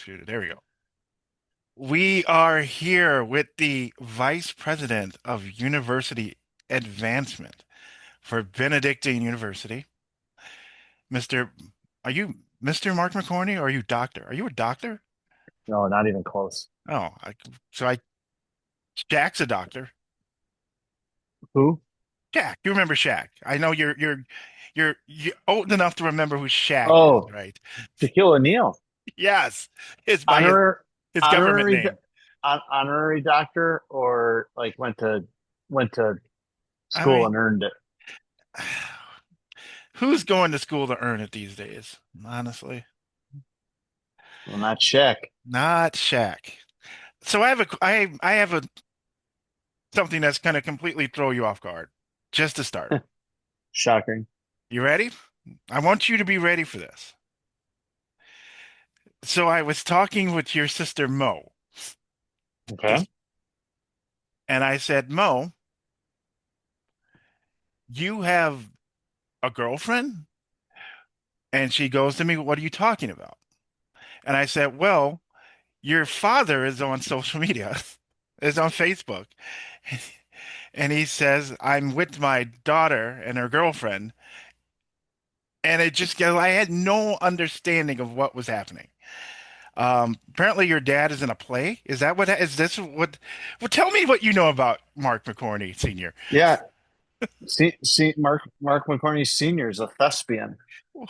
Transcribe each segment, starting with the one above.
There we go. We are here with the Vice President of University Advancement for Benedictine University, Mr. Are you Mr. Mark McHorney or are you doctor? Are you a doctor? No, not even close. Oh, so I Shaq's a doctor. Who? Shaq, you remember Shaq? I know you're old enough to remember who Shaq is, Oh, right? Shaquille O'Neal. Yes, his by Honor, his government honorary, name. honorary doctor, or like went to I school mean, and earned it. who's going to school to earn it these days? Honestly, Well, not Shaq. not Shaq. So I have a something that's going to completely throw you off guard. Just to start. Shocking. You ready? I want you to be ready for this. So I was talking with your sister Mo this, Okay. and I said, Mo, you have a girlfriend? And she goes to me, what are you talking about? And I said, well, your father is on social media, is on Facebook. And he says, I'm with my daughter and her girlfriend. And it just, I had no understanding of what was happening. Apparently your dad is in a play. Is that what, is this what, well, tell me what you know about Mark McHorney Sr. Yeah. See, Mark McHorney Sr. is a thespian. He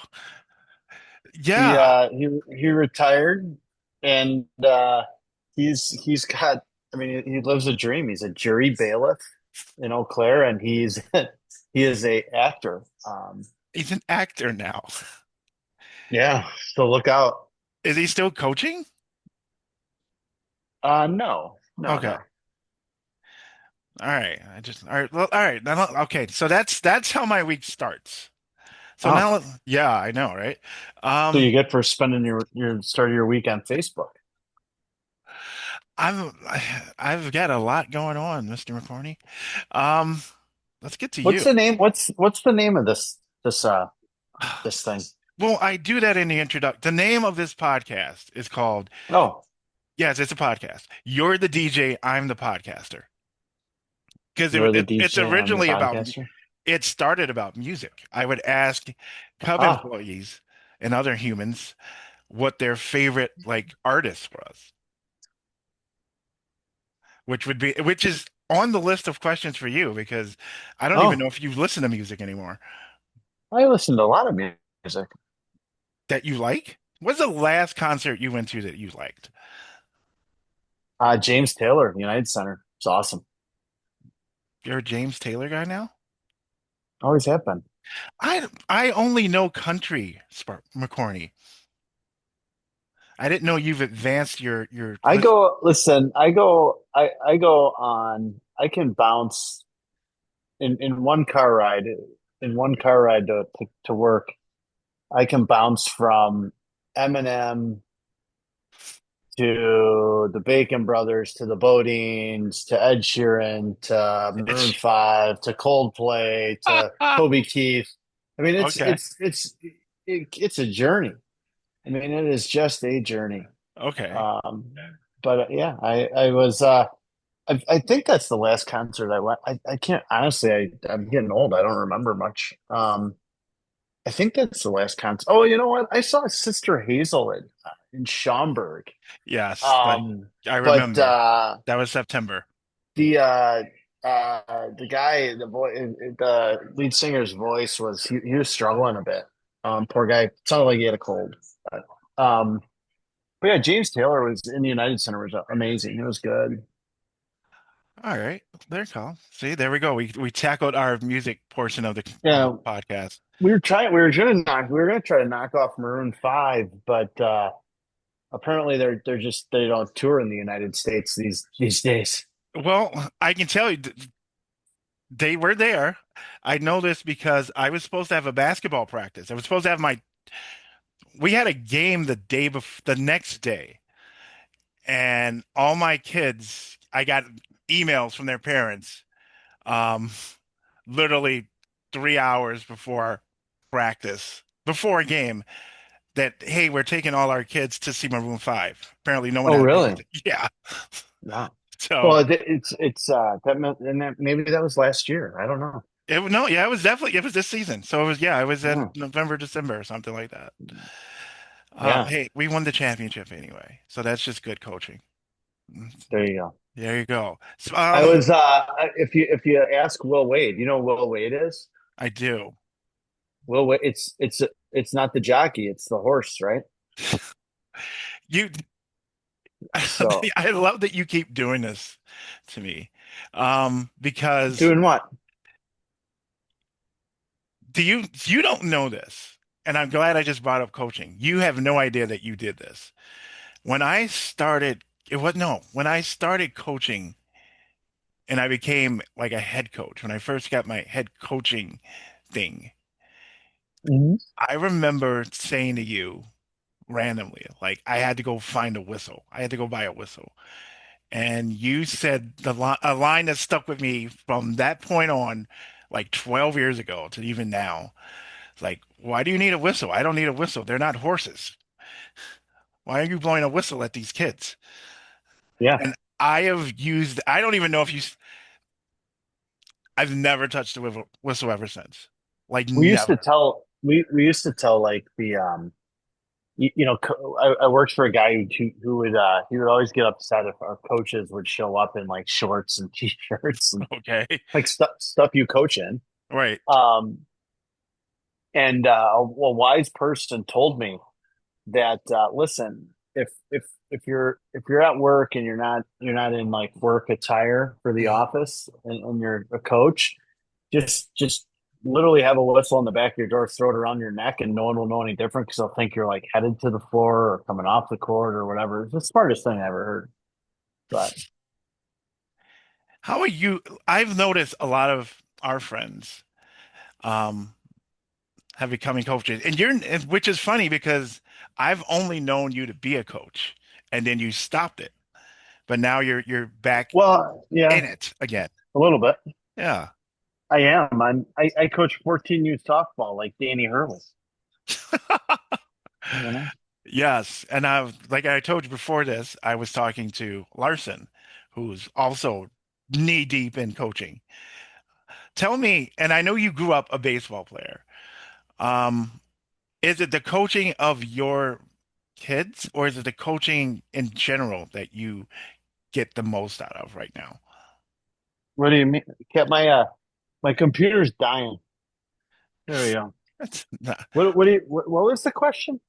Yeah, uh he he retired and he's got. I mean, he lives a dream. He's a jury bailiff in Eau Claire, and he is a actor. he's an actor now. Yeah, so look out. Is he still coaching? No, no, Okay. no. All right. All right. Well, all right. Okay. So that's how my week starts. So Oh, now, yeah, I know, right? so Um, you get for spending your start of your week on Facebook. I'm I've got a lot going on, Mr. McCorney. Um, let's get to What's you. the name? What's the name of this thing? Well, I do that in the introduction. The name of this podcast is called, Oh, yes, it's a podcast. You're the DJ, I'm the podcaster. Because you're the it's DJ. I'm the originally about, podcaster. it started about music. I would ask Cub Ah, employees and other humans what their favorite like artist was, which is on the list of questions for you because I don't even know oh, if you listen to music anymore I listen to a lot of music. that you like. What's the last concert you went to that you liked? James Taylor, United Center. It's awesome. You're a James Taylor guy now? Always have been. I only know country, McCorney. I didn't know you've advanced your I list. go, listen, I go on, I can bounce in one car ride, to work. I can bounce from Eminem to the Bacon Brothers to the Bodines to Ed Sheeran to Maroon It's 5 to Coldplay to Toby Keith. I mean, okay. it's a journey. I mean, it is just a journey. Okay. Um, but yeah, I was I think that's the last concert I went. I can't honestly. I'm getting old. I don't remember much. I think that's the last concert. Oh, you know what? I saw Sister Hazel in Schaumburg. Yes, like Um, I but remember. That was September. the the guy, the lead singer's voice was he was struggling a bit. Poor guy. Sounded like he had a cold. Um, but yeah, James Taylor was in the United Center was amazing. It was good. All right. There you go. See, there we go. We tackled our music portion of the Yeah, podcast. we were gonna try to knock off Maroon 5, but apparently they don't tour in the United States these days. Well, I can tell you they were there. I know this because I was supposed to have a basketball practice. I was supposed to have my we had a game the next day, and all my kids, I got emails from their parents, um, literally 3 hours before practice, before a game. that, hey, we're taking all our kids to see Maroon 5. Apparently, no one Oh, had really? yeah. Wow. So Well, it's that meant, and that maybe that was last year. I don't know. no, yeah, it was this season. So it was, yeah, it was in Oh, November, December or something like that. yeah. Hey, we won the championship anyway, so that's just good coaching. Mm, There you go. there you go. So, I was if you ask Will Wade, you know who Will Wade is? I do. Will Wade, it's not the jockey, it's the horse, right? You, So I love that you keep doing this to me, because doing what? you don't know this, and I'm glad I just brought up coaching. You have no idea that you did this. When I started, it was no, when I started coaching and I became like a head coach, when I first got my head coaching thing, Mhm. I remember saying to you randomly, like I had to go find a whistle. I had to go buy a whistle. And you said a line that stuck with me from that point on, like 12 years ago to even now. It's like, why do you need a whistle? I don't need a whistle. They're not horses. Why are you blowing a whistle at these kids? Yeah. And I don't even know if I've never touched a whistle ever since. Like, never. We used to tell like I worked for a guy who would he would always get upset if our coaches would show up in like shorts and t-shirts and Okay. like stuff you coach in. Right. Um, and a wise person told me that listen, if you're at work and you're not in like work attire for the Mhm. office and you're a coach, just literally have a whistle on the back of your door, throw it around your neck, and no one will know any different because they'll think you're like headed to the floor or coming off the court or whatever. It's the smartest thing I ever heard. But How are you? I've noticed a lot of our friends um, have becoming coaches, and which is funny because I've only known you to be a coach, and then you stopped it, but now you're back well, yeah, in it again. a little bit. Yeah. I am. I coach 14U softball like Danny Hurley. You know. Yes, and like I told you before this, I was talking to Larson, who's also knee deep in coaching. Tell me, and I know you grew up a baseball player. Um, is it the coaching of your kids, or is it the coaching in general that you get the most out of right now? What do you mean? Kept my computer's dying. There we go. That's not, What was the question?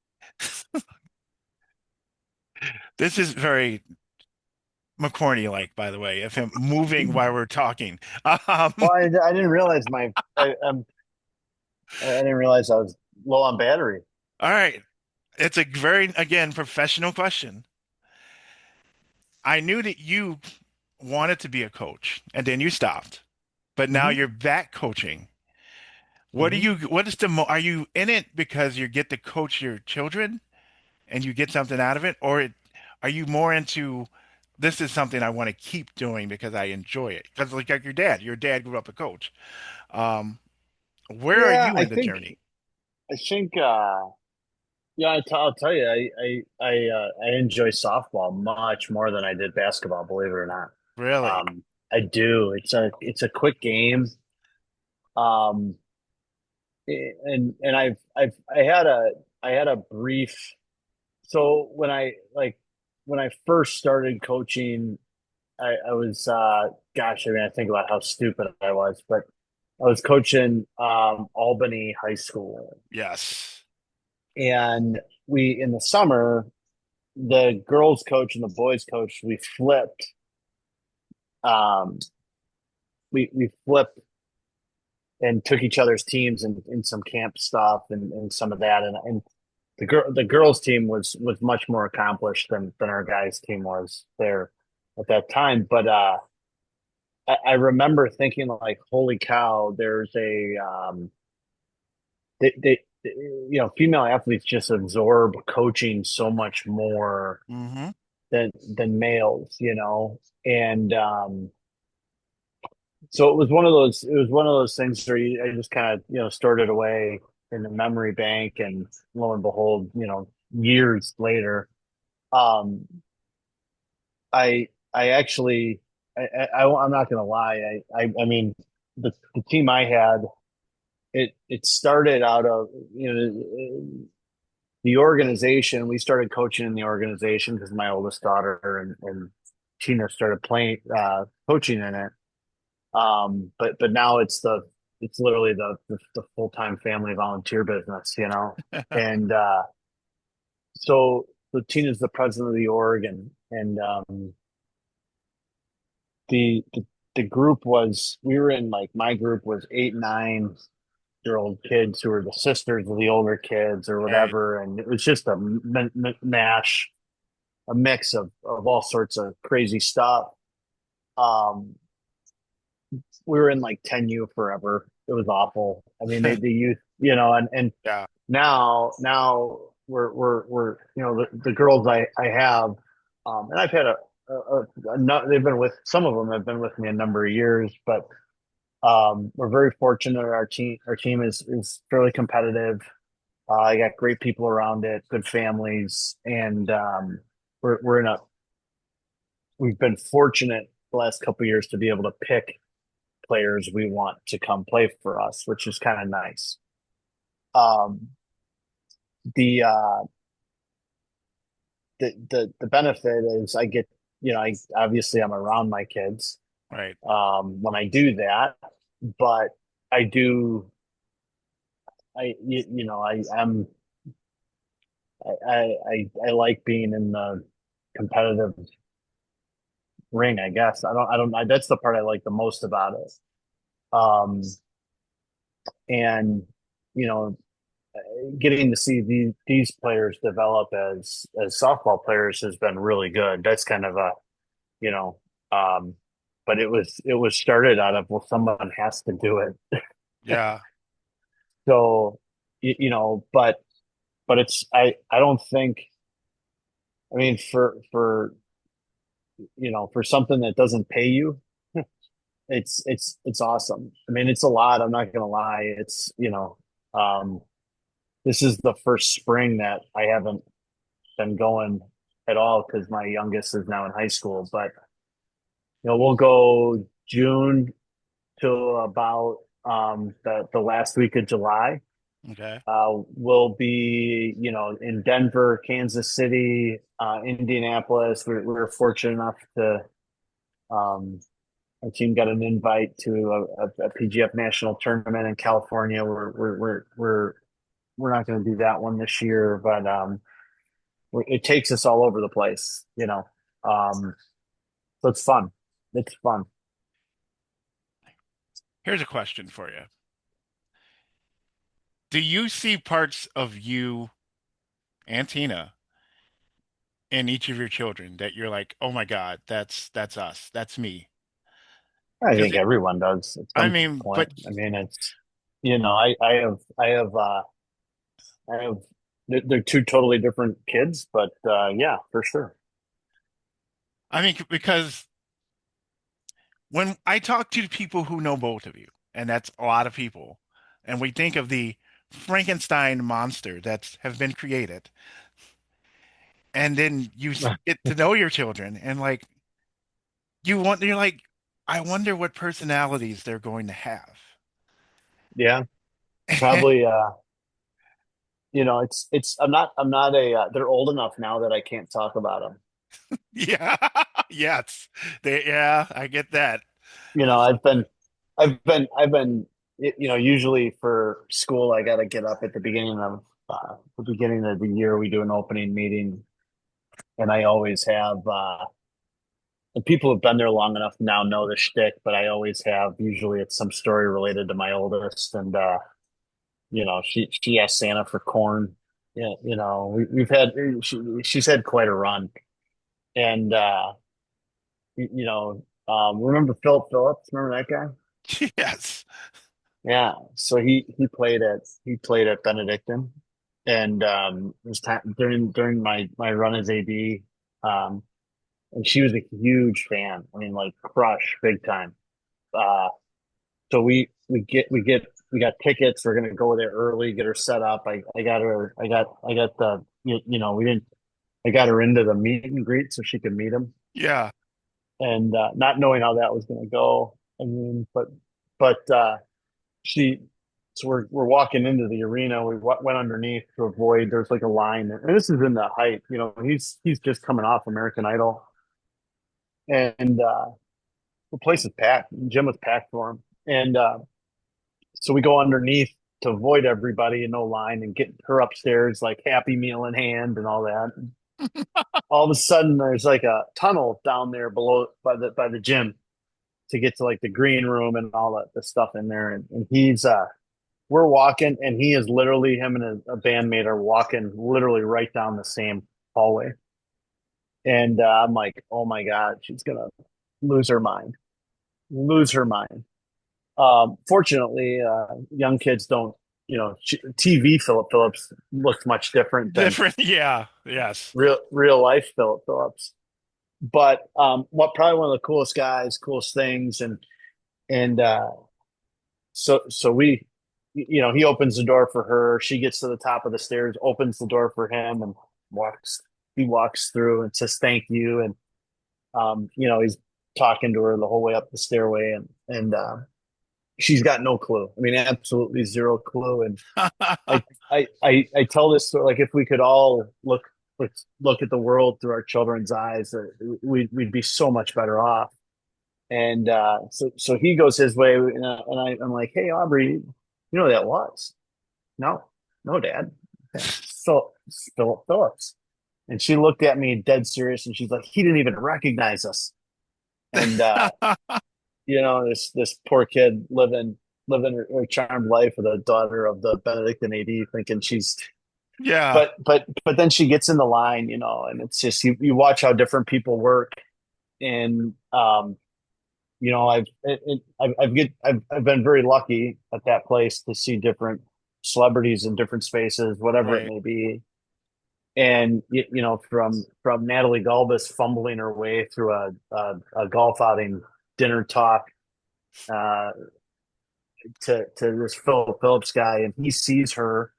this is very McHorney-like, by the way, of him moving while we're talking. Well, I didn't realize I didn't realize I was low on battery. All right. It's a very, again, professional question. I knew that you wanted to be a coach and then you stopped, but now Hmm. you're back coaching. Hmm. What is are you in it because you get to coach your children and you get something out of it? Are you more into this is something I want to keep doing because I enjoy it? Because like your dad grew up a coach. Um, where are Yeah, you in the journey? I think yeah, I'll tell you, I enjoy softball much more than I did basketball, believe it or not. Really? I do. It's a quick game. Um, and I had a brief. So when I first started coaching, I was gosh, I mean, I think about how stupid I was, but I was coaching Albany High School, Yes. and we in the summer the girls coach and the boys coach um we flipped and took each other's teams in some camp stuff and some of that and the girls team was much more accomplished than our guys team was there at that time, but I remember thinking like, holy cow, there's a female athletes just absorb coaching so much more Mm-hmm. than males, and so it was one of those things where I just kind of stored it away in the memory bank, and lo and behold, years later, um, I actually, I'm not going to lie. I mean, the team I had, it started out of, the organization. We started coaching in the organization because my oldest daughter and Tina started playing, coaching in it. But now it's literally the full time family volunteer business, and so Tina's the president of the org, and the, the the group was we were in, like, my group was 8, 9 year old kids who were the sisters of the older kids or Right. whatever, and it was just mash, a mix of all sorts of crazy stuff. Um, we were in like 10U forever. It was awful. I mean, the youth, and Yeah. now we're the girls I have, and I've had they've been with some of them have been with me a number of years, but we're very fortunate. Our team is fairly competitive. I got great people around it, good families, and we're in a we've been fortunate the last couple of years to be able to pick players we want to come play for us, which is kind of nice. Um, the the benefit is I get, I obviously I'm around my kids Right. when I do that, but I do I you know I like being in the competitive ring. I guess that's the part I like the most about it. Um, and you know getting to see these players develop as softball players has been really good. That's kind of a, you know, um, but it was started out of, well, someone has to do it. Yeah. So, but it's I don't think, I mean, for something that doesn't pay you, it's awesome. I mean, it's a lot. I'm not gonna lie. Um, this is the first spring that I haven't been going at all because my youngest is now in high school. But we'll go June to about the last week of July. Okay. We'll be, in Denver, Kansas City, Indianapolis. We're fortunate enough to, um, our team got an invite to a PGF national tournament in California. We're not going to do that one this year, but it takes us all over the place. So it's fun. It's fun. Here's a question for you. Do you see parts of you and Tina in each of your children that you're like, oh my God, that's us, that's me? I Because think everyone does at I some mean, point. but I mean, it's, I have, they're two totally different kids, but yeah, for sure. I mean, because when I talk to people who know both of you, and that's a lot of people, and we think of the Frankenstein monster that's have been created, and then get to know your children, and like you're like, I wonder what personalities they're going to have. Yeah, probably. I'm not they're old enough now that I can't talk about them. Yeah, yes, yeah, I get that. You know, That's I've been, usually for school, I got to get up at the beginning of the year. We do an opening meeting, and I always have, and people who've been there long enough now know the shtick, but I always have, usually it's some story related to my oldest, and she asked Santa for corn. Yeah, she's had quite a run, and remember Phil Phillips? Remember that guy? yes. Yeah, so he played at Benedictine, and it was time during my run as AD, um, and she was a huge fan. I mean, like, crush big time. Uh, so we we got tickets. We're gonna go there early, get her set up. I got her. I got the we didn't. I got her into the meet and greet so she could meet him, Yeah. and not knowing how that was gonna go. I mean, but she. So we're walking into the arena. We went underneath to avoid. There's like a line, and this is in the height. He's just coming off American Idol, and the place is packed. The gym was packed for him, and so we go underneath to avoid everybody and no line and get her upstairs, like Happy Meal in hand and all that. All of a sudden, there's like a tunnel down there below by the gym to get to like the green room and all that the stuff in there. And he's we're walking, and he is literally him and a bandmate are walking literally right down the same hallway. And I'm like, oh my god, she's gonna lose her mind, lose her mind. Fortunately, young kids don't, TV Philip Phillips looks much different than Different. Yeah. Yes. real life Philip Phillips. But what probably one of the coolest guys, coolest things, and so we, he opens the door for her. She gets to the top of the stairs, opens the door for him, and walks. He walks through and says thank you, and he's talking to her the whole way up the stairway, and she's got no clue. I mean, absolutely zero clue. And I tell this story, like if we could all look at the world through our children's eyes, we'd be so much better off. And so he goes his way, and I'm like, hey Aubrey, you know who that was? No, no, Dad. Yeah. So Philip Phillips. And she looked at me dead serious, and she's like, he didn't even recognize us. And this poor kid living her charmed life with a daughter of the Benedictine AD, thinking she's. Yeah. But then she gets in the line, and it's just you watch how different people work, and I've been very lucky at that place to see different celebrities in different spaces, whatever it Right. may be. And from Natalie Galbus fumbling her way through a golf outing dinner talk, uh, to this Phil Phillips guy, and he sees her,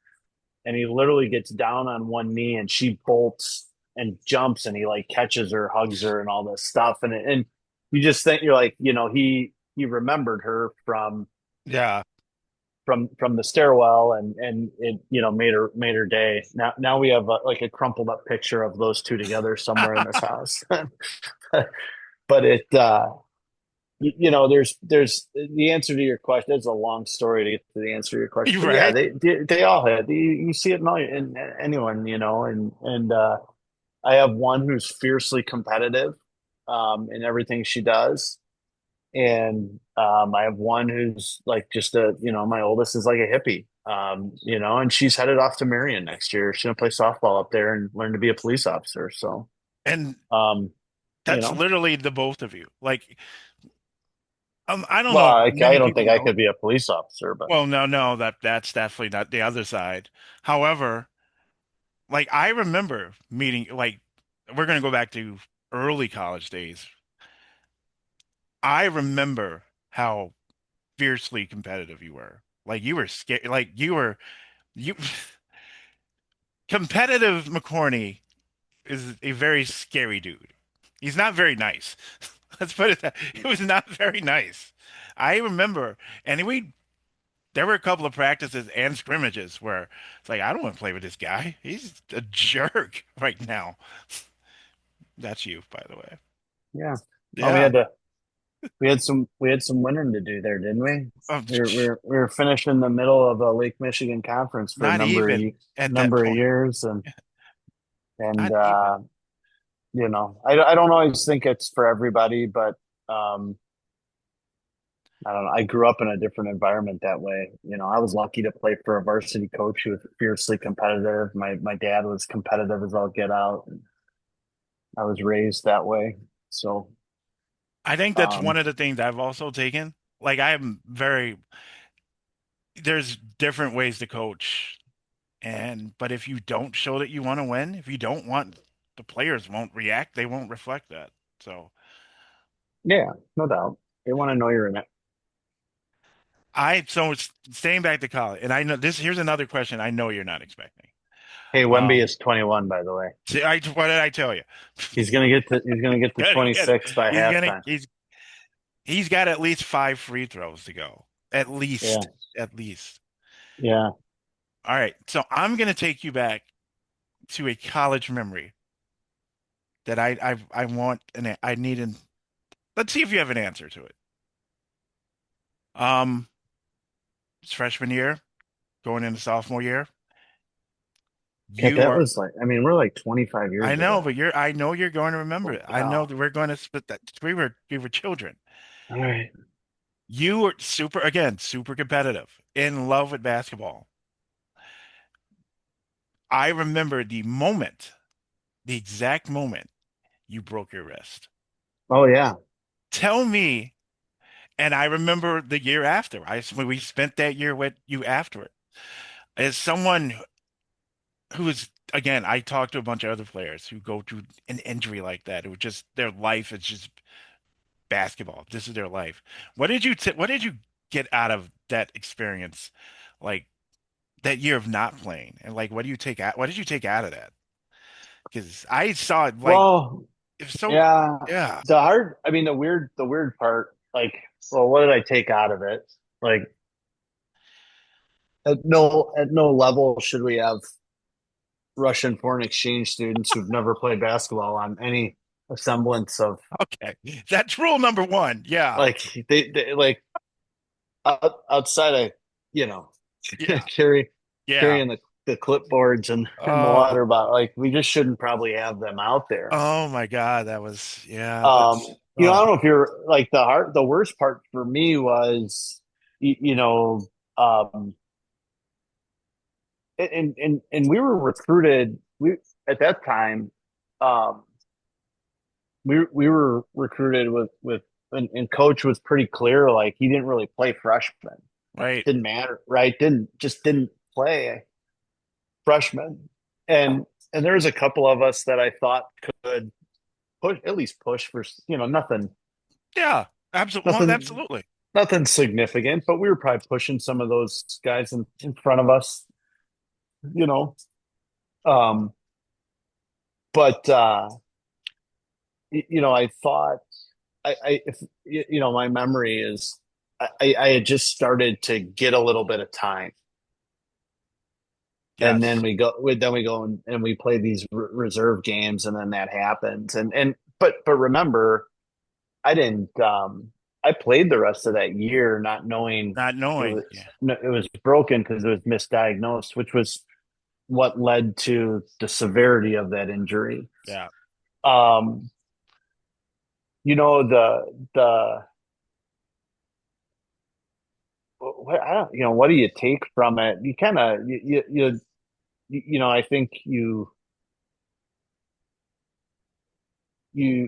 and he literally gets down on one knee, and she bolts and jumps, and he like catches her, hugs her, and all this stuff, and you just think you're like, he remembered her Yeah. from the stairwell, and it made her day. Now we have like a crumpled up picture of those two together somewhere in this house. But there's the answer to your question. It's a long story to get to the answer to your question, You but yeah, right. they all had. You see it in anyone, and I have one who's fiercely competitive, in everything she does, and I have one who's like just my oldest is like a hippie, and she's headed off to Marion next year. She's gonna play softball up there and learn to be a police officer. So, And um, you that's know, literally the both of you. Like, I don't well, know if I many don't people think I know. could be a police officer, but Well, no, no, that's definitely not the other side. However, like I remember meeting, like we're gonna go back to early college days. I remember how fiercely competitive you were. Like you were scared. Like you competitive McHorney is a very scary dude. He's not very nice. Let's put it that it was not very nice. I remember, and there were a couple of practices and scrimmages where it's like I don't want to play with this guy. He's a jerk right now. That's you, by the way. yeah. Well, Yeah. we had some winning to do there, didn't we? Um, We were finishing in the middle of a Lake Michigan conference for a Not even at that number of point. years, and Not even. I don't always think it's for everybody, but um, I don't know. I grew up in a different environment that way. I was lucky to play for a varsity coach who was fiercely competitive. My dad was competitive as all get out. I was raised that way. So, I think that's one um, of the things I've also taken. Like I'm very, there's different ways to coach. But if you don't show that you want to win, if you don't want, the players won't react, they won't reflect that. So yeah, no doubt. They want to know you're in it. staying back to college, and I know this. Here's another question I know you're not expecting. Hey, Wemby Um, is 21, by the way. see, what did I tell you? He's gonna get to Gotta get it. 26 by He's gonna halftime. he's got at least five free throws to go. At Yeah, least, at least. yeah. All right, so I'm gonna take you back to a college memory that I want and I need an. Let's see if you have an answer to it. Um, it's freshman year, going into sophomore year. Yeah, You that are. was like, I mean, we're like 25 I years know, ago. but I know you're going to remember Oh, it. I know wow. that we're going to split that. We were children. All right. You were super competitive, in love with basketball. I remember the exact moment you broke your wrist. Oh, yeah. Tell me, and I remember the year after. We spent that year with you after it. As someone who is, again, I talked to a bunch of other players who go through an injury like that. It was just their life is just basketball. This is their life. What did you get out of that experience? Like that year of not playing, and like what did you take out of that? Because I saw it like Well, it was so yeah. yeah. I mean, the weird part, like, well, what did I take out of it? Like, at no level should we have Russian foreign exchange students who've never played basketball on any semblance of Okay, that's rule number one. Yeah, like they like outside of you know yeah, carry yeah. carrying the clipboards and the Oh, water bottle. Like we just shouldn't probably have them out there. oh my God, that was yeah. Um, That's I oh don't know if you're like the worst part for me was you, you know um and we were recruited we at that time um we were recruited with and coach was pretty clear like he didn't really play freshmen. right. Didn't matter, right? Didn't play freshmen. And there was a couple of us that I thought could push at least push for nothing Yeah, absolutely. Well, nothing absolutely. nothing significant, but we were probably pushing some of those guys in front of us, you know. Um, but I thought I if my memory is I had just started to get a little bit of time, and then Yes. we go and we play these reserve games, and then that happens, and but remember, I didn't. I played the rest of that year not knowing Not it knowing. was Yeah. it was broken because it was misdiagnosed, which was what led to the severity of that injury. Yeah. Um, the what I don't, what do you take from it? You kind of I think the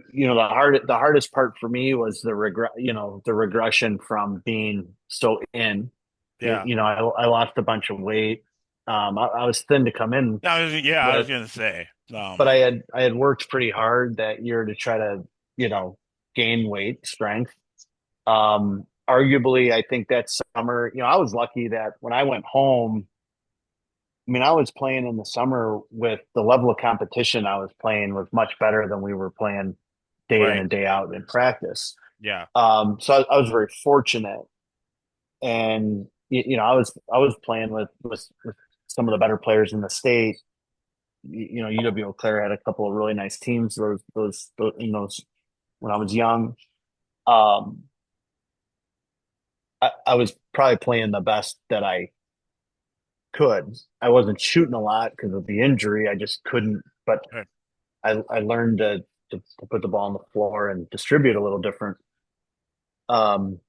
hardest part for me was the regression from being so in. Yeah. I lost a bunch of weight. I was thin to come in I was with, gonna say. but I had worked pretty hard that year to try to gain weight, strength. Arguably, I think that summer, I was lucky that when I went home, I mean, I was playing in the summer with the level of competition I was playing was much better than we were playing day in Right. and day out in practice. Yeah. So I was very fortunate, and I was playing with some of the better players in the state. UW Eau Claire had a couple of really nice teams. Those when I was young. Um, I was probably playing the best that I could. I wasn't shooting a lot because of the injury. I just couldn't. But Right. I learned to put the ball on the floor and distribute a little different. Um,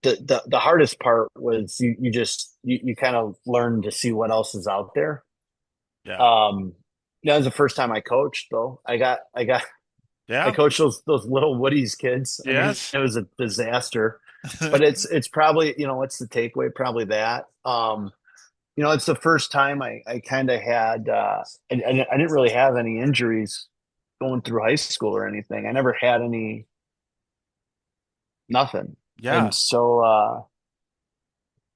the hardest part was you kind of learn to see what else is out there. Yeah. Um, that was the first time I coached though. I Yeah. coached those little Woody's kids. I mean, Yes. it was a disaster. But it's probably what's the takeaway? Probably that. It's the first time I kind of had I didn't really have any injuries going through high school or anything. I never had any nothing. And Yeah. so,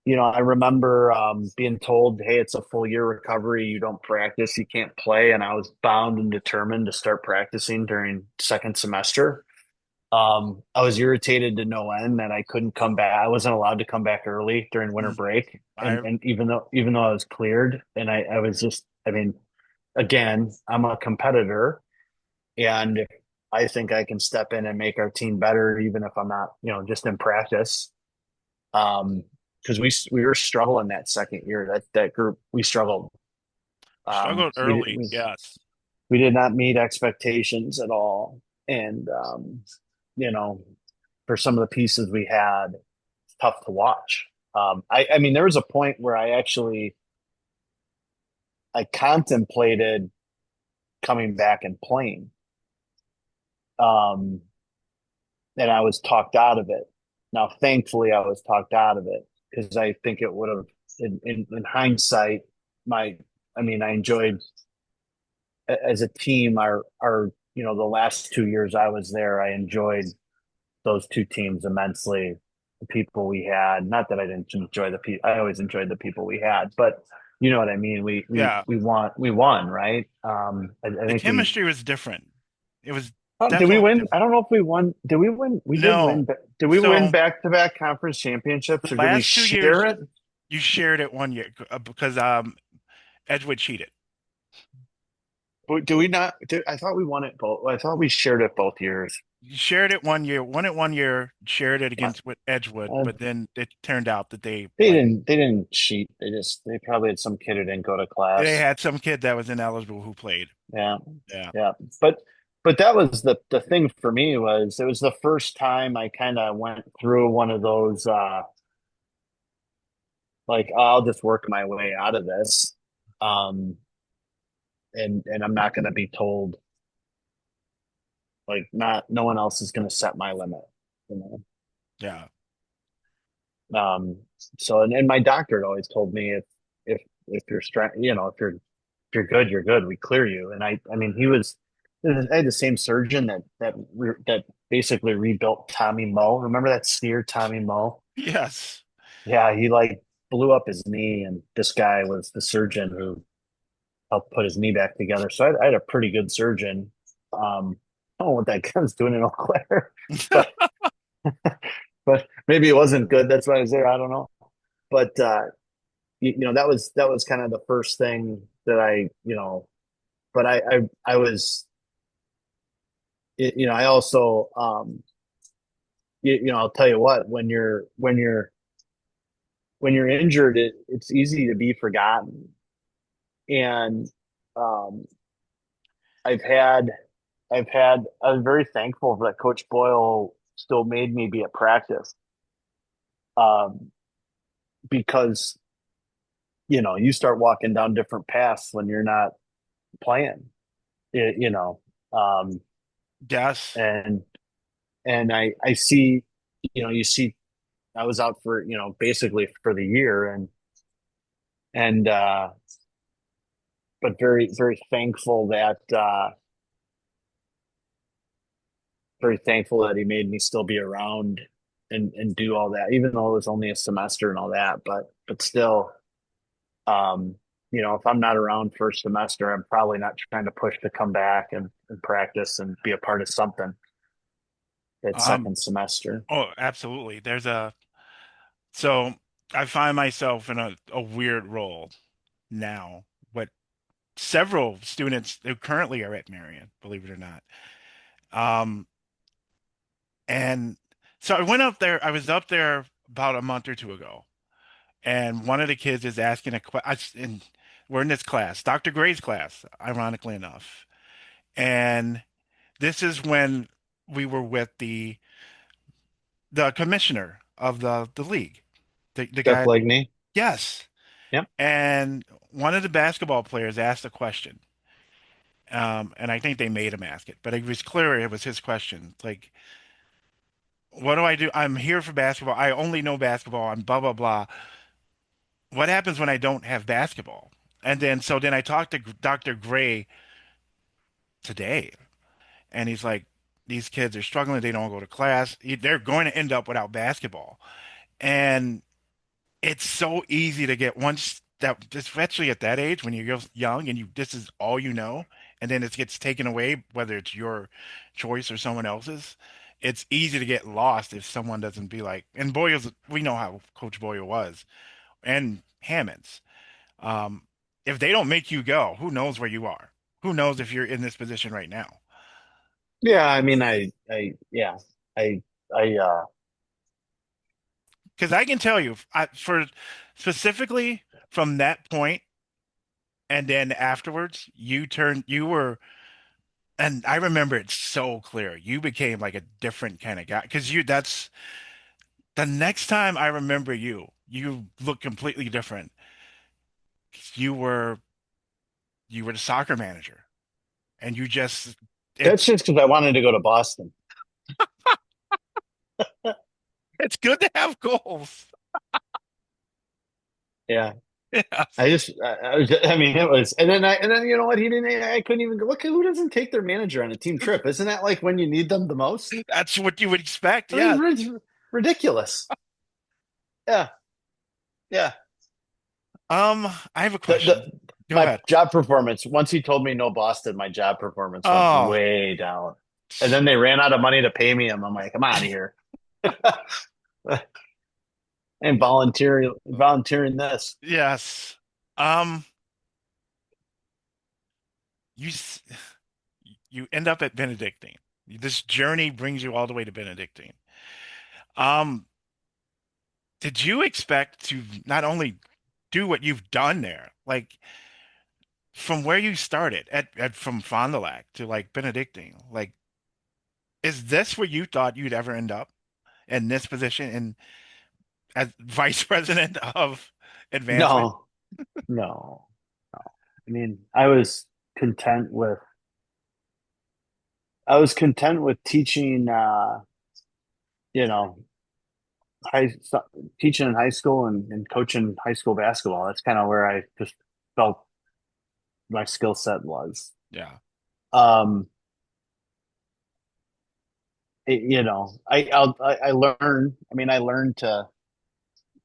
I remember being told, hey, it's a full year recovery. You don't practice, you can't play. And I was bound and determined to start practicing during second semester. I was irritated to no end that I couldn't come back. I wasn't allowed to come back early during winter Mm. break. And I and even though I was cleared, and I was just, I mean, again, I'm a competitor, and I think I can step in and make our team better, even if I'm not, just in practice. Because we were struggling that second year. That group, we struggled. Um, struggled we early. we Yes. we did not meet expectations at all, and you know, for some of the pieces we had, it's tough to watch. I mean, there was a point where I contemplated coming back and playing, um, and I was talked out of it. Now, thankfully, I was talked out of it because I think it would have, in hindsight, my, I mean, I enjoyed as a team the last 2 years I was there. I enjoyed those two teams immensely. The people we had, not that I didn't enjoy the people, I always enjoyed the people we had, but you know what I mean. Yeah. We won, right? I The think we. chemistry was different. It was Oh, did we definitely win? I different. don't know if we won. Did we win? We did No. win. Did we win So back-to-back conference the championships, or did we last two share years it? you shared it one year because Edgewood cheated. Do we not? I thought we won it both. I thought we shared it both years. You shared it one year, won it one year, shared it Uh, against Edgewood, uh, but then it turned out that they they like didn't. They didn't cheat. They probably had some kid who didn't go to they class. had some kid that was ineligible who played. Yeah, Yeah. yeah. But that was the thing for me, was it was the first time I kind of went through one of those like, I'll just work my way out of this. Um, and I'm not going to be told, like, not no one else is going to set my limit, you know. Yeah. So, and my doctor had always told me, if you're if you're good, you're good. We clear you. And I mean, I had the same surgeon that basically rebuilt Tommy Moe. Remember that steer, Tommy Moe? Yes. Yeah, he like blew up his knee, and this guy was the surgeon who helped put his knee back together. So I had a pretty good surgeon. I don't know what that guy's doing in Eau Claire, but but maybe it wasn't good. That's why I was there. I don't know. But that was kind of the first thing that but I was, I also, I'll tell you what, when you're injured, it's easy to be forgotten. And um, I've had, I'm very thankful that Coach Boyle still made me be at practice, um, because, you start walking down different paths when you're not playing, you, you know, um, Yes. and, I see, you see, I was out for, basically for the year, and, but very, very thankful that he made me still be around and do all that, even though it was only a semester and all that. But still, um, if I'm not around for a semester, I'm probably not trying to push to come back and practice and be a part of something that Um, second semester. oh, absolutely. So I find myself in a weird role now, what several students who currently are at Marion, believe it or not. Um, and so I went up there, I was up there about a month or two ago, and one of the kids is asking a question, and we're in this class, Dr. Gray's class, ironically enough. And this is when we were with the commissioner of the league, the Jeff guy. Legney. Yes. Yep. And one of the basketball players asked a question. And I think they made him ask it, but it was clear it was his question. Like, what do I do? I'm here for basketball. I only know basketball. I'm blah, blah, blah. What happens when I don't have basketball? And then I talked to Dr. Gray today, and he's like, these kids are struggling. They don't go to class. They're going to end up without basketball. And it's so easy to get once that, especially at that age when you're young and you this is all you know, and then it gets taken away, whether it's your choice or someone else's. It's easy to get lost if someone doesn't be like, and Boyle's, we know how Coach Boyle was, and Hammonds. Um, if they don't make you go, who knows where you are? Who knows if you're in this position right now? Yeah, I mean, yeah, I, I, Because I can tell you, for specifically from that point and then afterwards, you were, and I remember it so clear. You became like a different kind of guy. Because that's the next time I remember you look completely different. You were, you were the soccer manager, and you just, that's it's, just because I wanted to go to Boston. it's good to have goals. Yeah, Yes. I mean, it was, and then you know what? I couldn't even go. Look, who doesn't take their manager on a team trip? Isn't that like when you need them the most? That's what you would expect. I mean, Yeah. it's ridiculous. Yeah, yeah. I have a The, question. the, Go my ahead. job performance, once he told me no Boston, my job performance went Oh, way down. And then they ran out of money to pay me, and I'm like, I'm out of here. And volunteering this. yes. Um, you s- you end up at Benedictine. This journey brings you all the way to Benedictine. Um, did you expect to not only do what you've done there, like from where you started at from Fond du Lac to like Benedictine, like is this where you thought you'd ever end up in this position and as vice president of advancement? No, no, no. I mean, content with I was content with teaching you know, high teaching in high school and coaching high school basketball. That's kind of where I just felt my skill set was. Yeah, Um, you know, I learned. I mean, I learned to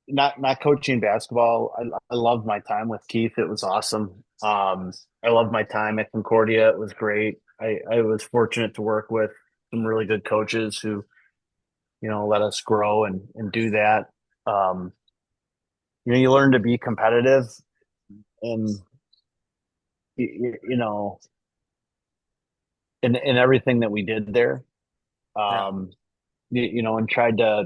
not coaching basketball. I loved my time with Keith. It was awesome. I loved my time at Concordia. It was great. I was fortunate to work with some really good coaches who, let us grow and do that. Um, you learn to be competitive and, you know, in everything that we did there. yeah, Um, and tried to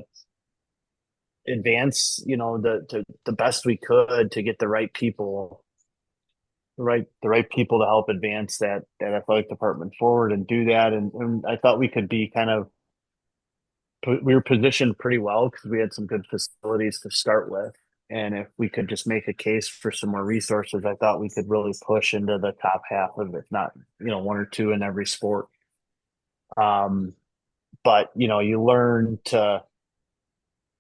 advance, the best we could to get the right people to help advance that athletic department forward and do that. And I thought we could be we were positioned pretty well because we had some good facilities to start with. And if we could just make a case for some more resources, I thought we could really push into the top half of it, not, one or two in every sport. Um, but you learn to,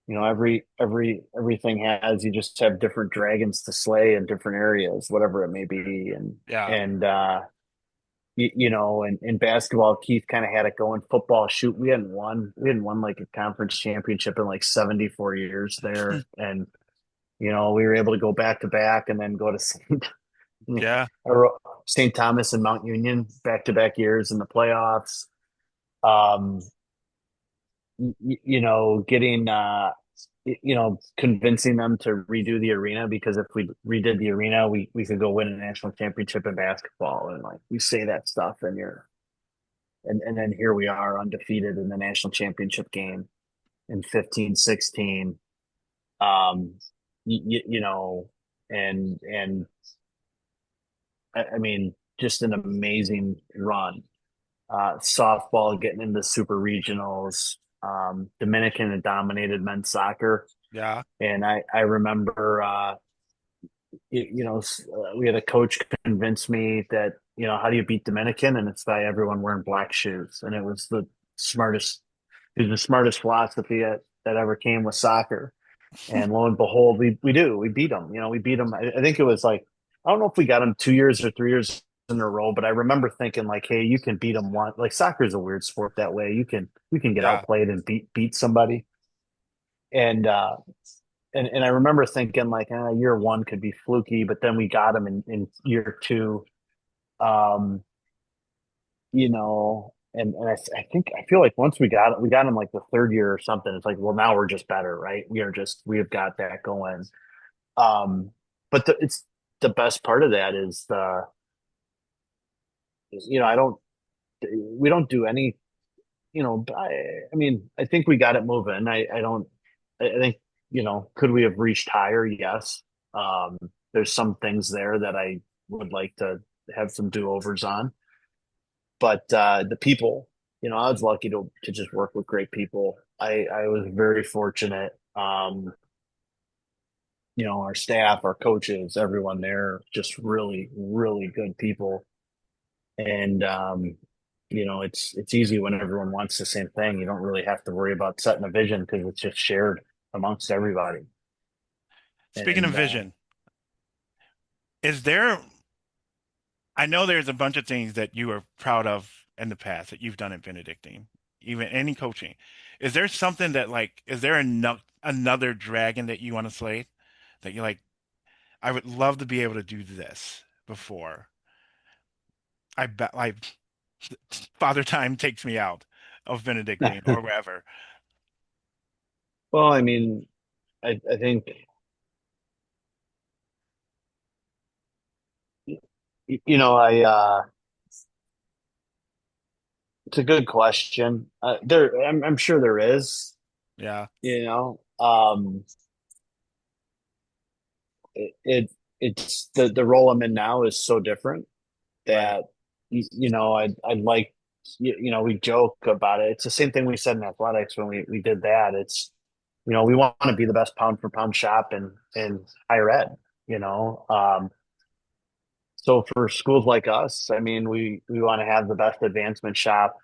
everything you just have different dragons to slay in different areas, whatever it may be. And, yeah. and, and in basketball, Keith kind of had it going. Football, shoot, we hadn't won like a conference championship in like 74 years there. And, we were able to go back to back and then go to Yeah, St. Thomas and Mount Union back to back years in the playoffs. Um, getting, convincing them to redo the arena because if we redid the arena, we could go win a national championship in basketball. And like we say that stuff and then here we are undefeated in the national championship game in 15, 16. Um, and I mean, just an amazing run. Softball getting into super regionals. Dominican had dominated men's soccer. yeah. And I remember, we had a coach convince me that, how do you beat Dominican? And it's by everyone wearing black shoes. And smartest, it was the smartest philosophy that ever came with soccer. And lo and behold, we beat them. We beat them. I think it was like, I don't know if we got them 2 years or 3 years in a row, but I remember thinking like, hey, you can beat them one. Like soccer is a weird sport that way. You can get Yeah. outplayed and beat somebody. And and I remember thinking like, year one could be fluky, but then we got him in year two. Um, I think I feel like once we got him like the third year or something. It's like, well, now we're just better, right? We have got that going. Um, but it's the best part of that is I don't we don't do any I mean, I think we got it moving. I don't, I think, could we have reached higher? Yes. Um, there's some things there that I would like to have some do-overs on, but the people, I was lucky to just work with great people. I was very fortunate. Our staff, our coaches, everyone there, just really, really good people. And it's easy when everyone wants the same thing. You don't really have to worry about setting a vision because it's just shared amongst everybody. Speaking of And vision, is there, I know there's a bunch of things that you are proud of in the past that you've done in Benedictine, even any coaching. Is there something that like, is there another dragon that you want to slay that you like, I would love to be able to do this before I bet like Father Time takes me out of Benedictine or wherever. well, I mean, I think it's a good question. I'm sure there is. Yeah, You know, um, it's the role I'm in now is so different right. that I'd like we joke about it. It's the same thing we said in athletics when we did that. It's we want to be the best pound for pound shop in higher ed. You know, so for schools like us, I mean, we want to have the best advancement shop.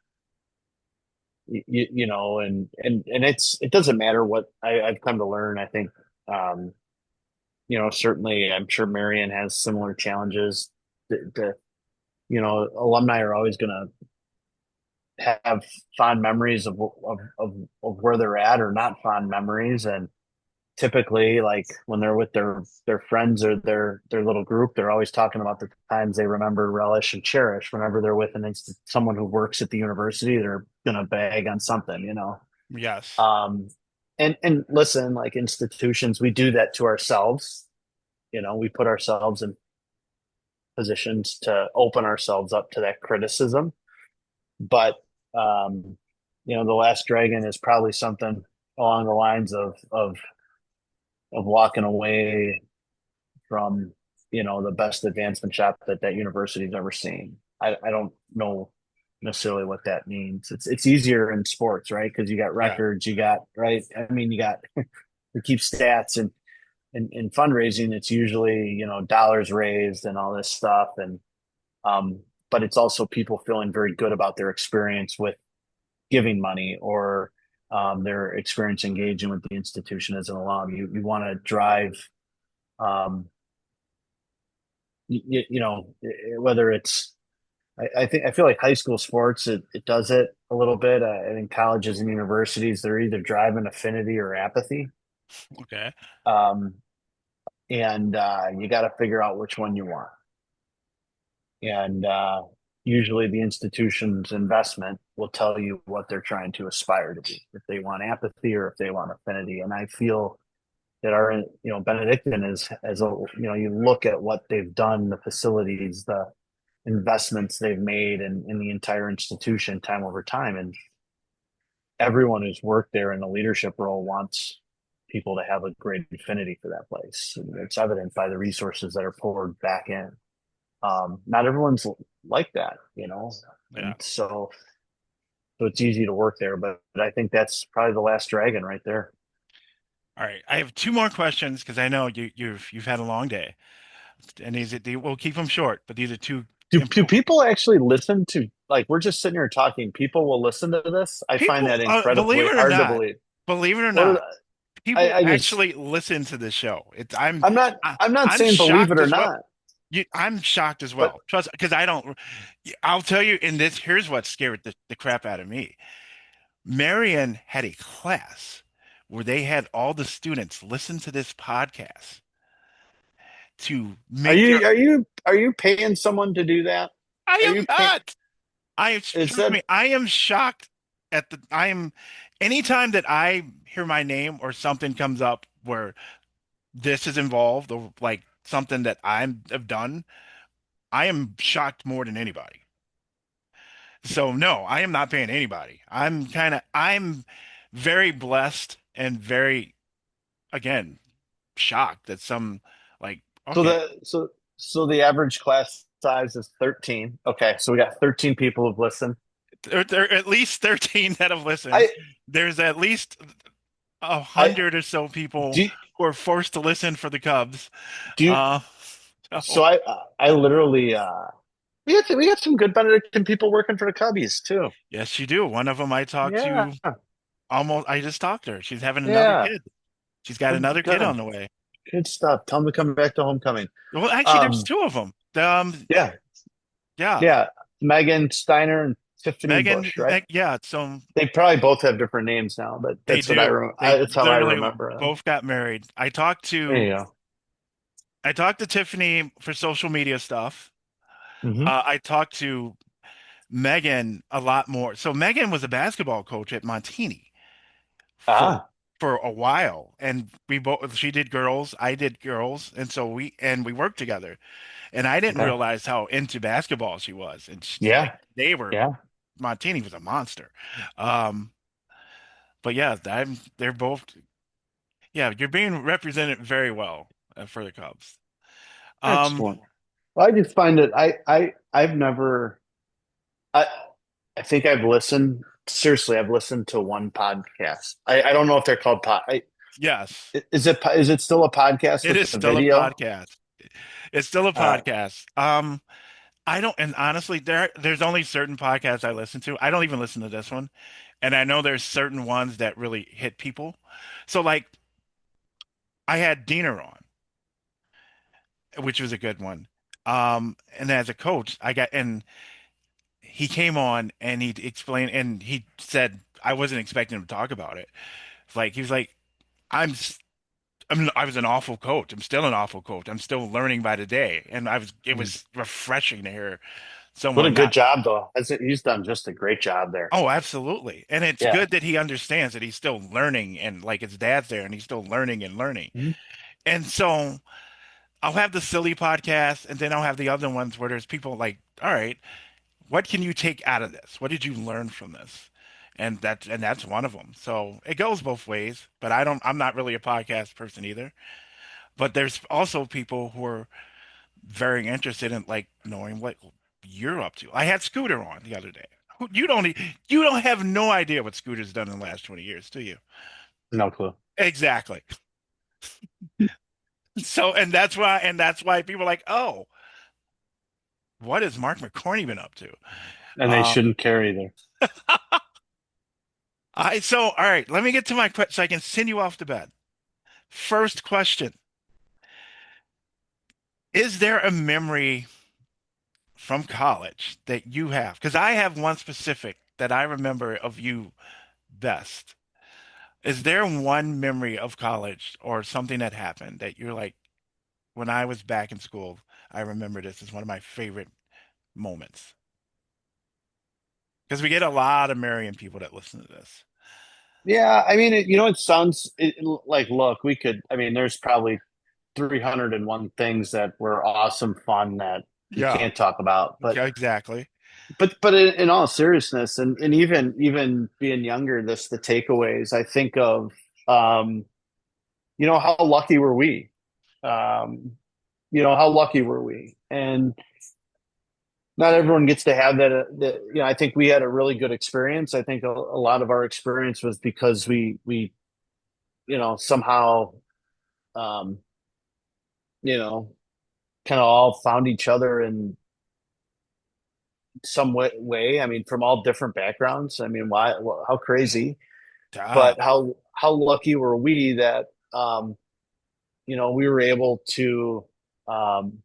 And it doesn't matter what I've come to learn. I think um, certainly I'm sure Marion has similar challenges. Alumni are always going to have fond memories of where they're at or not fond memories. And typically, like when they're with their friends or their little group, they're always talking about the times they remember, relish, and cherish. Whenever they're with someone who works at the university, they're gonna bag on something, Yes. um and listen, like institutions, we do that to ourselves. We put ourselves in positions to open ourselves up to that criticism. But um, the last dragon is probably something along the lines of walking away from the best advancement shop that university's ever seen. I don't know necessarily what that means. It's easier in sports, right? Because you got Yeah. records, you got right. I mean, you got to keep stats and in fundraising, it's usually dollars raised and all this stuff, and um, but it's also people feeling very good about their experience with giving money or their experience engaging with the institution as an alum. You want to drive, um, whether it's, I feel like high school sports, it does it a little bit. I think colleges and universities, they're either driving affinity or apathy. Okay. Um, and you got to figure out which one you want. And usually the institution's investment will tell you what they're trying to aspire to be, if they want apathy or if they want affinity. And I feel that our, Benedictine is, as a, you look at what they've done, the facilities, the investments they've made in the entire institution time over time. And everyone who's worked there in a leadership role wants people to have a great affinity for that place. And it's evident by the resources that are poured back in. Not everyone's like that, and Yeah. so it's easy to work there, but I think that's probably the last dragon right there. All right. I have two more questions because I know you've had a long day, and we'll keep them short, but these are two Do important people actually listen to, like, we're just sitting here talking, people will listen to this? I find people. that Believe incredibly it or hard to not, believe. believe it or What are not, the, people I just actually listen to this show. I'm not saying believe I'm it shocked or as well. not. I'm shocked as But well. Trust, because I don't. I'll tell you. In this, here's what scared the crap out of me. Marion had a class where they had all the students listen to this podcast to make their. are you paying someone to do that? Are I am you paying? not. Is Trust that me. I am shocked at the. I am. Anytime that I hear my name or something comes up where this is involved or like something that have done, I am shocked more than anybody. So no, I am not paying anybody. I'm very blessed and very, again, shocked that some like, so okay, the so so the average class size is 13. Okay, so we got 13 people who've listened. there are at least 13 that have listened. I There's at least a I hundred or so people do who are forced to listen for the Cubs. do you, Uh, so so I literally we got some good Benedictine people working for the Cubbies too. yes, you do. One of them I talked Yeah, to almost, I just talked to her. She's having another yeah, kid. She's got another kid good, on the way. good stuff. Tell them to come back to homecoming. Well, actually, there's Um, two of them. yeah, Yeah, yeah. Megan Steiner and Tiffany Megan, Bush, right? yeah. So They probably both have different names now, but they that's what I do. remember. They That's how I literally remember them. both got married. There you go. I talked to Tiffany for social media stuff. Hmm. I talked to Megan a lot more. So Megan was a basketball coach at Montini for Ah, a while, and we both she did girls, I did girls, and so we worked together. And I didn't okay. realize how into basketball she was. And like Yeah, they were yeah. Montini was a monster. Um, but yeah, they're both. Yeah, you're being represented very well for the Cubs. Um, Excellent. Well, I just find it. I've never. I I think I've listened. Seriously, I've listened to one podcast. I don't know if they're called yes, is it still a podcast it with is the still a video? podcast. It's still a Uh, podcast. I don't, and honestly, there's only certain podcasts I listen to. I don't even listen to this one, and I know there's certain ones that really hit people. So like, I had Diener on, which was a good one. And as a coach, and he came on and he explained and he said I wasn't expecting him to talk about it. Like he was like, I'm, s- I was an awful coach. I'm still an awful coach. I'm still learning by the day. And it hmm. was refreshing to hear What a someone good not. job, though. He's done just a great job there. Oh, absolutely. And it's Yeah. good that he understands that he's still learning and like his dad's there and he's still learning and learning. Mhm. And so I'll have the silly podcast and then I'll have the other ones where there's people like, all right, what can you take out of this? What did you learn from this? And that's one of them. So it goes both ways, but I'm not really a podcast person either. But there's also people who are very interested in like knowing what you're up to. I had Scooter on the other day. You don't have no idea what Scooter's done in the last 20 years, do you? No clue. Exactly. So and that's why people are like, "Oh, what has Mark McHorney been up to?" And they Um shouldn't care either. I so all right, let me get to my question so I can send you off to bed. First question. Is there a memory from college that you have? Because I have one specific that I remember of you best. Is there one memory of college or something that happened that you're like, when I was back in school, I remember this as one of my favorite moments? Because we get a lot of Marion people that listen to this. Yeah, I mean, it sounds like, look, we could, I mean, there's probably 301 things that were awesome fun that we Yeah, can't talk about. yeah, exactly. But in all seriousness, and even being younger, the takeaways, I think of, um, how lucky were we? Um, how lucky were we? And not everyone gets to have that. I think we had a really good experience. I think a lot of our experience was because we somehow, um, you know, kind of all found each other in some way. I mean, from all different backgrounds. I mean, why? How crazy? Ah, But how lucky were we that we were able to, um,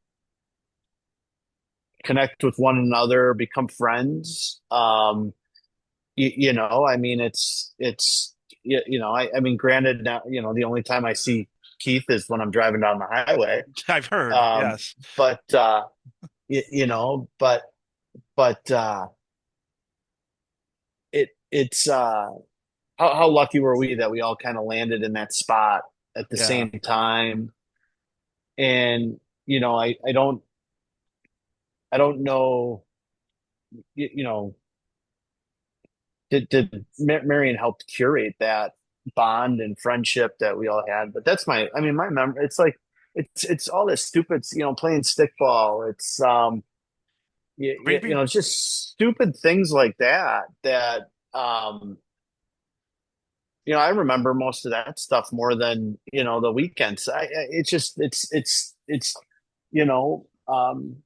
connect with one another, become friends. I mean, I mean, granted, now, the only time I see Keith is when I'm driving down the highway. I've heard, Um, yes. but you, you know, but it's how lucky were we that we all kind of landed in that spot at the Yeah. same time. And I don't know, you know, did Marion helped curate that bond and friendship that we all had. But I mean, my memory, it's like, it's all this stupid, playing stickball. Maybe It's just stupid things like that, um, I remember most of that stuff more than, the weekends. It's just, you know, um,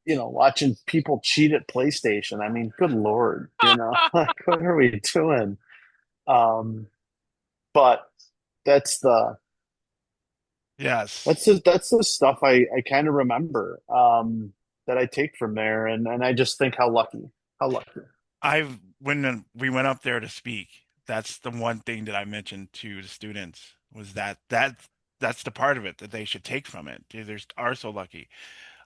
watching people cheat at PlayStation. I mean, good Lord, like, what are we doing? Um, but that's the yes. that's the stuff I kind of remember, that I take from there, and I just think how lucky. I've when we went up there to speak, that's the one thing that I mentioned to the students was that's the part of it that they should take from it. They are so lucky.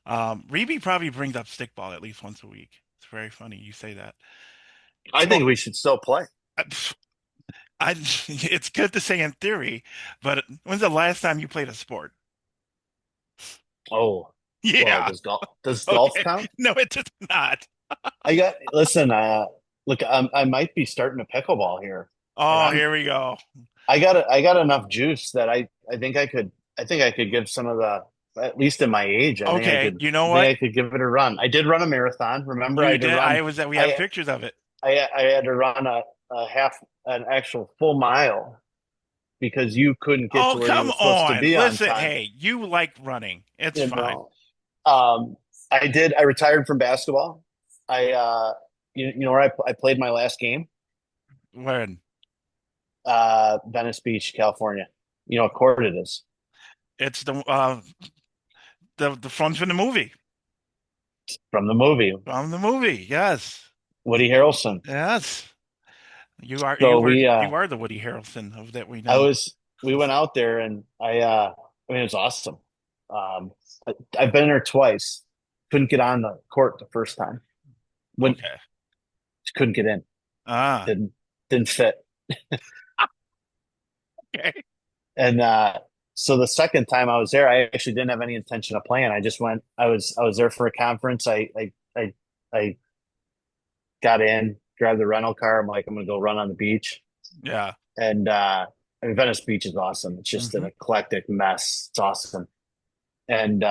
Reby probably brings up stickball at least once a week. It's very funny you say that. I So think we should still play. I, it's good to say in theory, but when's the last time you played a sport? Oh, well, Yeah. does golf Okay. count? No, it does not. Listen. Look, I might be starting a pickleball here, and Oh, here we go. I got enough juice that I think I could give some of the, at least in my age, I think I Okay, could you know I think what? I could give it a run. I did run a marathon. Remember, I You had to did. run. I was that we have I pictures of it. I had to run an actual full mile because you couldn't get Oh, to where you come were supposed to on. be on Listen, time. hey, you like running. It's You fine. know, um, I retired from basketball. Where I played my last game, When Venice Beach, California. You know what court it is? it's the front from the movie. From the movie, From the movie. Yes. Woody Harrelson. Yes. You are So you are you are the Woody Harrelson of that we know. we went out there, and I mean, it was awesome. Um, I've been there twice. Couldn't get on the court the first time. When Okay. couldn't get in. Ah. Didn't fit. Okay. And so the second time I was there, I actually didn't have any intention of playing. I just went. I was there for a conference. I got in, grabbed the rental car. I'm like, I'm gonna go run on the beach. Yeah. And I mean, Venice Beach is awesome. It's just an Hmm. eclectic mess. It's awesome. And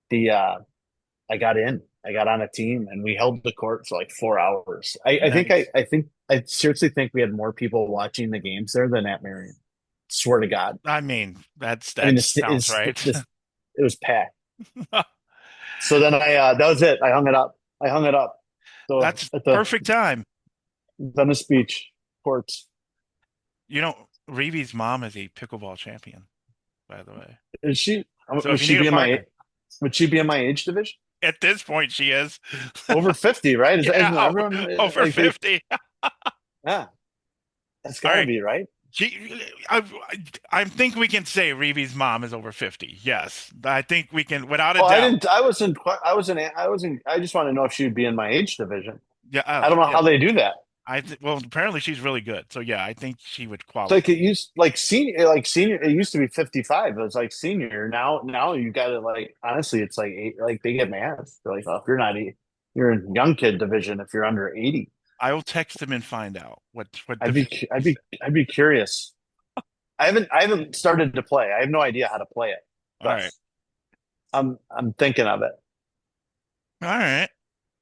the I got in. I got on a team, and we held the court for like 4 hours. Nice. I seriously think we had more people watching the games there than at Marion. Swear to God. I mean, I mean, that sounds right. it was packed. So then that was it. I hung it up. I hung it up. So That's at the perfect time. Venice Beach courts. You know, Reevy's mom is a pickleball champion, by the way. Is she? So Would if you she need a be in my? partner, Would she be in my age division? at this point she is. Over 50, right? Yeah, Isn't everyone over like they? 50. Yeah, that's All got to right. be right. I think we can say Reevy's mom is over 50. Yes. I think we can, without a Oh, I doubt. didn't. I wasn't. I wasn't. I wasn't. I just want to know if she'd be in my age division. Yeah. I don't know Yeah. how they do that. Well, apparently she's really good. So yeah, I think she would It's like qualify. it used like senior. It used to be 55. It was like senior. Now you got to, like, honestly, it's like eight, like they get mad. They're like, oh, if you're not you're in young kid division if you're under 80. I will text him and find out what I'd be division I'd he's be I'd be curious. I haven't started to play. I have no idea how to play it, in. All but right. I'm thinking of it. All right.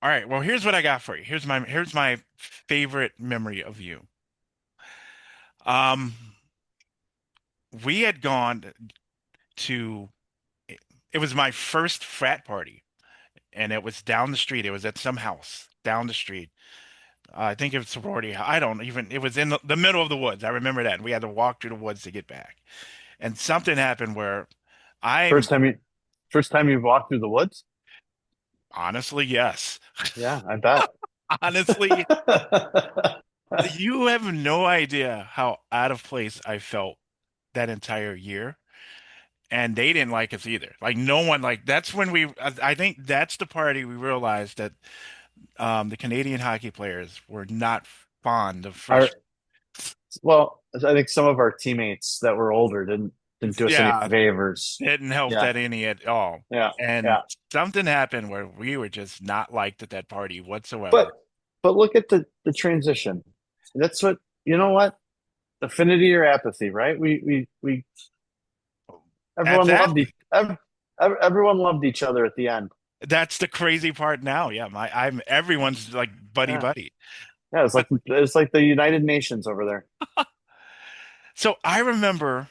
All right. Well, here's what I got for you. Here's my favorite memory of you. Um, we had gone to it was my first frat party, and it was down the street. It was at some house down the street. I think it was sorority. I don't even. It was in the middle of the woods. I remember that. We had to walk through the woods to get back. And something happened where First I'm time you, first time you've walked through the woods. Honestly, yes. Yeah, I bet. Honestly, you have no idea how out of place I felt that entire year. And they didn't like us either. Like no one like that's when I think that's the party we realized that the Canadian hockey players were not fond of fresh. Our well, I think some of our teammates that were older didn't do us any Yeah, favors. didn't help Yeah, that any at all. yeah, And yeah. something happened where we were just not liked at that party But whatsoever. but look at the transition. That's what you know. What affinity or apathy, right? We At everyone that, loved everyone loved each other at the end. that's the crazy part now. Yeah, I'm everyone's like buddy Yeah, buddy. yeah. But It's like the United Nations over there. so I remember,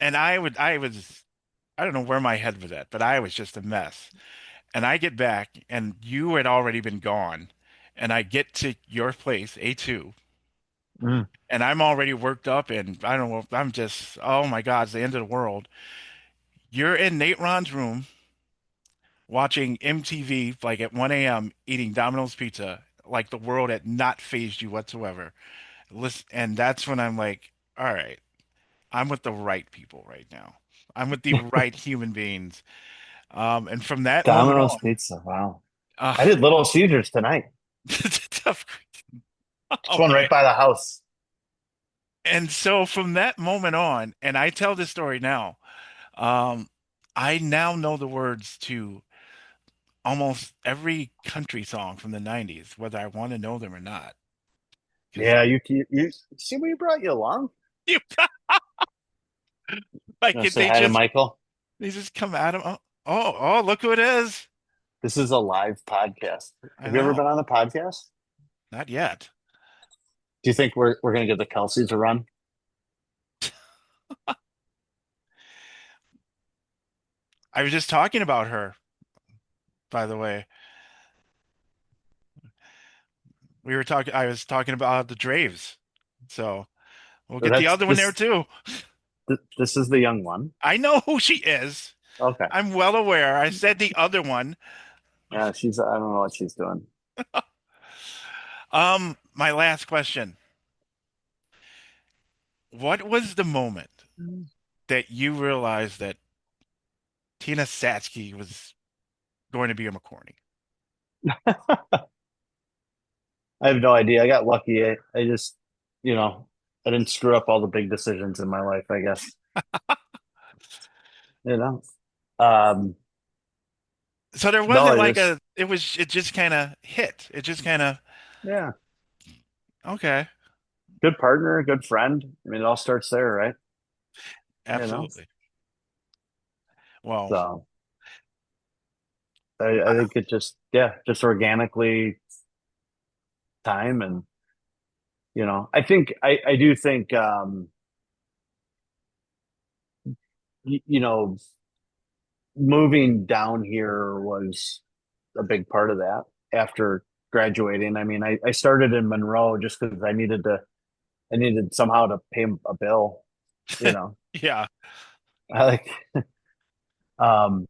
and I don't know where my head was at, but I was just a mess. And I get back, and you had already been gone. And I get to your place, A2, Mm. and I'm already worked up, and I don't know, I'm just, oh my God, it's the end of the world. You're in Nate Ron's room watching MTV like at 1 a.m. eating Domino's pizza, like the world had not phased you whatsoever. Listen, and that's when I'm like, all right, I'm with the right people right now. I'm with the right human beings. And from that moment Domino's on, pizza. Wow. uh, I did Little Caesars tonight. Just oh one man. right by the house. And so from that moment on, and I tell this story now, um, I now know the words to almost every country song from the 90s, whether I want to know them or not. Because Yeah, you see we brought you along. you, like, Gonna say they hi to just, Michael. they just come at them. Oh, look who it is. This is a live podcast. I Have you ever know. been on a podcast? Not yet. Do you think we're gonna give the Kelseys a run? I was just talking about her, by the way. I was talking about the Draves. So we'll So get the that's other one there too. this is the young one. I know who she is. Okay. I'm well aware. I said the other one. Yeah, she's I don't know what she's doing. My last question. What was the moment that you realized that Tina Satsky was going to be a McCorney? I have no idea. I got lucky. I just, you know, I didn't screw up all the big decisions in my life, I guess. You know. Um, So there no, wasn't I like just it just kind of hit. It just kind of, yeah, okay, good partner, good friend. I mean, it all starts there, right? You know. absolutely. Well, So I think it just yeah, just organically time and I think I do think you know, moving down here was a big part of that after graduating. I mean, I started in Monroe just because I needed somehow to pay a bill, you know. yeah, I like um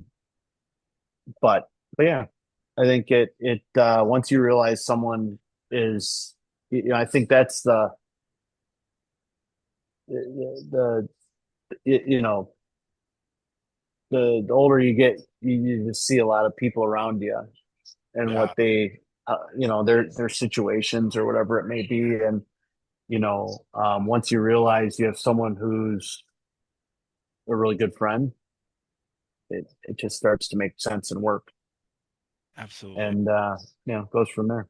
but yeah, I think it once you realize someone is I think that's the you know the older you get, you just see a lot of people around you and yeah, what they their situations or whatever it may be, and once you realize you have someone who's a really good friend, it just starts to make sense and work, absolutely. and goes from there.